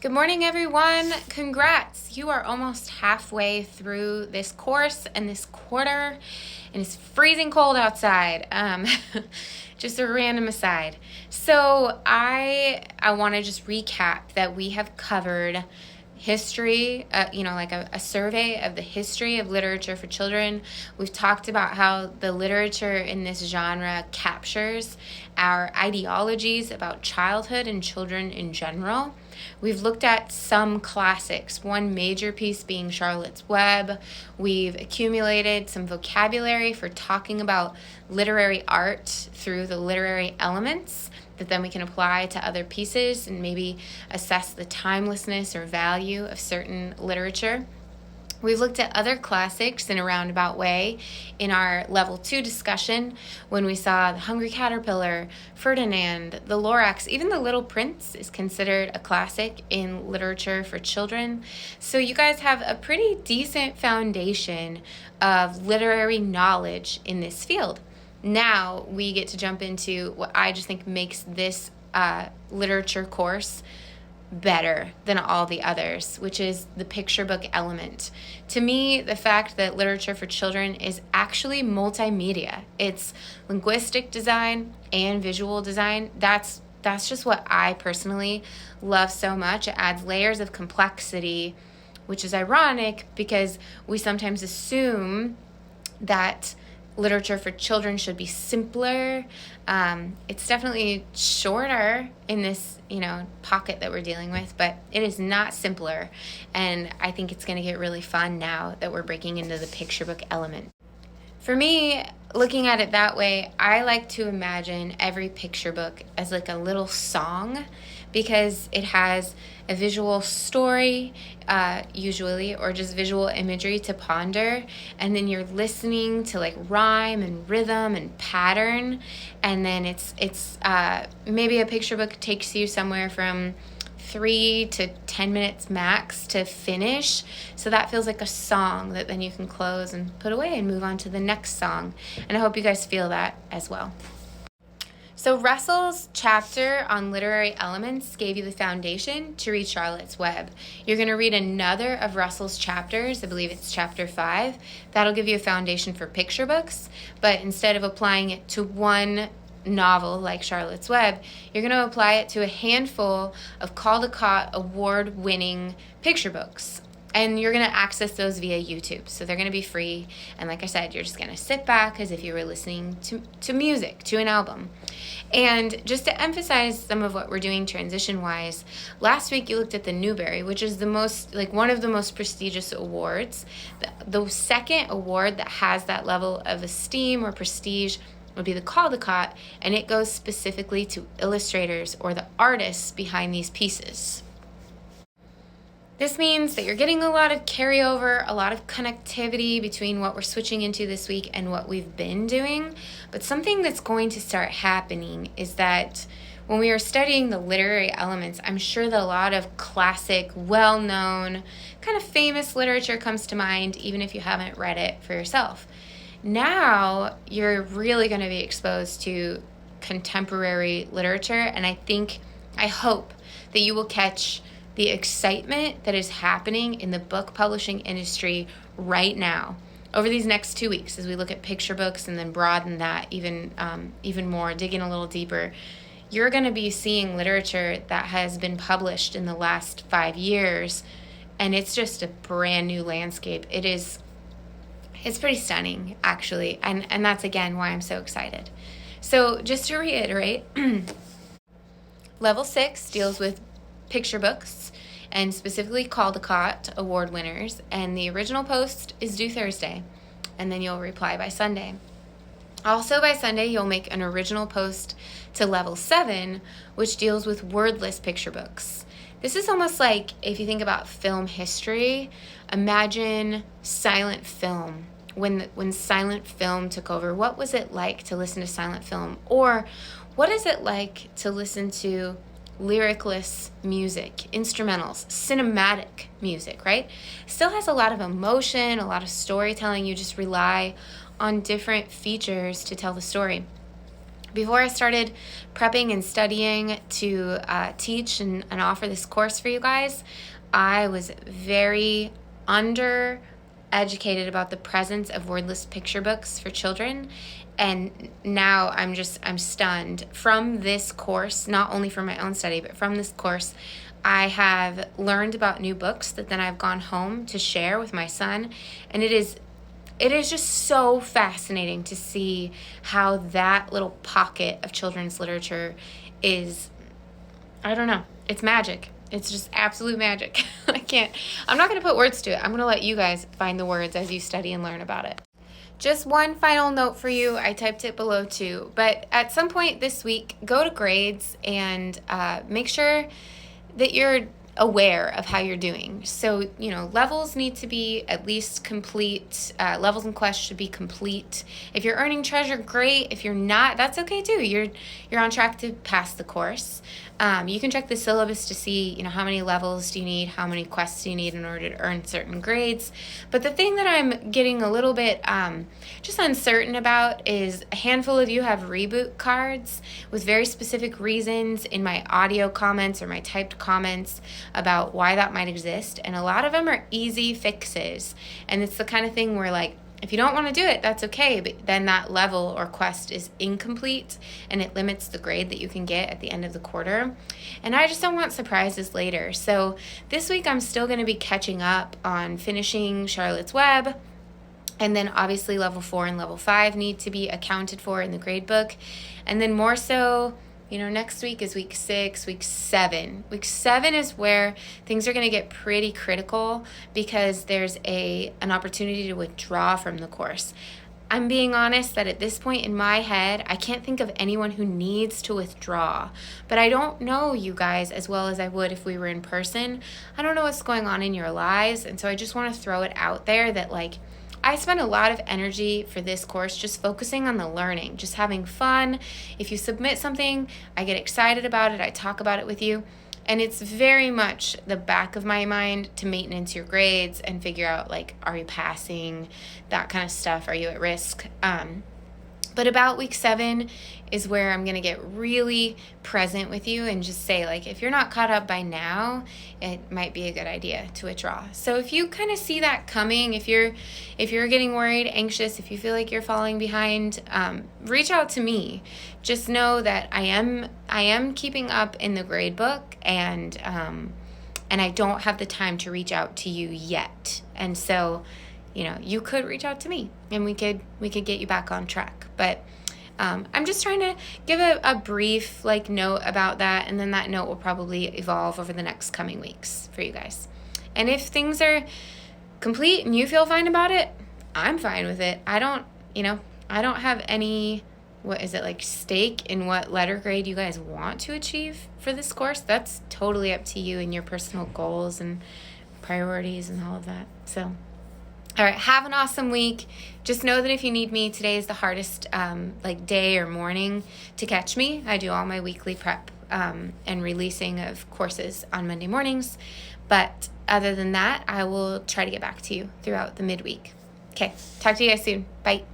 Good morning, everyone. Congrats. You are almost halfway through this course and this quarter, and it's freezing cold outside. Just a random aside. So I want to just recap that we have covered history, like a survey of the history of literature for children. We've talked about how the literature in this genre captures our ideologies about childhood and children in general. We've looked at some classics, one major piece being Charlotte's Web. We've accumulated some vocabulary for talking about literary art through the literary elements that then we can apply to other pieces and maybe assess the timelessness or value of certain literature. We've looked at other classics in a roundabout way in our level 2 discussion when we saw The Hungry Caterpillar, Ferdinand, The Lorax, even The Little Prince is considered a classic in literature for children. So you guys have a pretty decent foundation of literary knowledge in this field. Now we get to jump into what I just think makes this literature course better than all the others, which is the picture book element. To me, the fact that literature for children is actually multimedia. It's linguistic design and visual design. That's just what I personally love so much. It adds layers of complexity, which is ironic because we sometimes assume that literature for children should be simpler. It's definitely shorter in this, pocket that we're dealing with, but it is not simpler. And I think it's going to get really fun now that we're breaking into the picture book element. For me, looking at it that way, I like to imagine every picture book as like a little song because it has a visual story, usually, or just visual imagery to ponder, and then you're listening to like rhyme and rhythm and pattern, and then it's maybe a picture book takes you somewhere from 3 to 10 minutes max to finish. So that feels like a song that then you can close and put away and move on to the next song. And I hope you guys feel that as well. So Russell's chapter on literary elements gave you the foundation to read Charlotte's Web. You're going to read another of Russell's chapters, I believe it's chapter 5. That'll give you a foundation for picture books, but instead of applying it to one novel like Charlotte's Web, you're going to apply it to a handful of Caldecott award-winning picture books. And you're going to access those via YouTube. So they're going to be free. And like I said, you're just going to sit back as if you were listening to music, to an album. And just to emphasize some of what we're doing transition-wise, last week you looked at the Newbery, which is one of the most prestigious awards. The second award that has that level of esteem or prestige would be the Caldecott, and it goes specifically to illustrators or the artists behind these pieces. This means that you're getting a lot of carryover, a lot of connectivity between what we're switching into this week and what we've been doing. But something that's going to start happening is that when we are studying the literary elements, I'm sure that a lot of classic, well-known, kind of famous literature comes to mind, even if you haven't read it for yourself. Now you're really going to be exposed to contemporary literature, and I hope that you will catch the excitement that is happening in the book publishing industry right now over these next 2 weeks as we look at picture books and then broaden that even more, dig in a little deeper. You're going to be seeing literature that has been published in the last 5 years, and it's just a brand new landscape. It's pretty stunning, actually, and that's, again, why I'm so excited. So just to reiterate, Level 6 deals with picture books, and specifically Caldecott award winners, and the original post is due Thursday, and then you'll reply by Sunday. Also by Sunday, you'll make an original post to Level 7, which deals with wordless picture books. This is almost like, if you think about film history, imagine silent film. When silent film took over, what was it like to listen to silent film? Or what is it like to listen to lyricless music, instrumentals, cinematic music, right? Still has a lot of emotion, a lot of storytelling. You just rely on different features to tell the story. Before I started prepping and studying to teach and offer this course for you guys, I was very undereducated about the presence of wordless picture books for children. And now I'm stunned. From this course, not only from my own study, but from this course, I have learned about new books that then I've gone home to share with my son. And it is just so fascinating to see how that little pocket of children's literature is, I don't know, it's magic. It's just absolute magic. I'm not going to put words to it. I'm going to let you guys find the words as you study and learn about it. Just one final note for you. I typed it below too, but at some point this week, go to grades and make sure that you're aware of how you're doing. So, levels need to be at least complete. Levels and quests should be complete. If you're earning treasure, great. If you're not, that's okay too. You're on track to pass the course. You can check the syllabus to see, how many levels do you need, how many quests do you need in order to earn certain grades. But the thing that I'm getting a little bit just uncertain about is a handful of you have reboot cards with very specific reasons in my audio comments or my typed comments about why that might exist. And a lot of them are easy fixes. And it's the kind of thing where, like, if you don't want to do it, that's okay, but then that level or quest is incomplete and it limits the grade that you can get at the end of the quarter. And I just don't want surprises later. So this week I'm still going to be catching up on finishing Charlotte's Web. And then obviously level 4 and level 5 need to be accounted for in the grade book. And then more so, next week is week 6, week 7. Week 7 is where things are going to get pretty critical because there's an opportunity to withdraw from the course. I'm being honest that at this point in my head, I can't think of anyone who needs to withdraw. But I don't know you guys as well as I would if we were in person. I don't know what's going on in your lives. And so I just want to throw it out there that, like, I spend a lot of energy for this course just focusing on the learning, just having fun. If you submit something, I get excited about it. I talk about it with you. And it's very much the back of my mind to maintenance your grades and figure out, like, are you passing, that kind of stuff. Are you at risk? But about week 7 is where I'm going to get really present with you and just say, like, if you're not caught up by now, it might be a good idea to withdraw. So if you kind of see that coming, if you're getting worried, anxious, if you feel like you're falling behind, reach out to me. Just know that I am keeping up in the grade book, and I don't have the time to reach out to you yet. And so, you could reach out to me and we could get you back on track. But I'm just trying to give a brief note about that, and then that note will probably evolve over the next coming weeks for you guys. And if things are complete and you feel fine about it, I'm fine with it. I don't have any, stake in what letter grade you guys want to achieve for this course. That's totally up to you and your personal goals and priorities and all of that. So, all right, have an awesome week. Just know that if you need me, today is the hardest day or morning to catch me. I do all my weekly prep and releasing of courses on Monday mornings. But other than that, I will try to get back to you throughout the midweek. Okay, talk to you guys soon. Bye.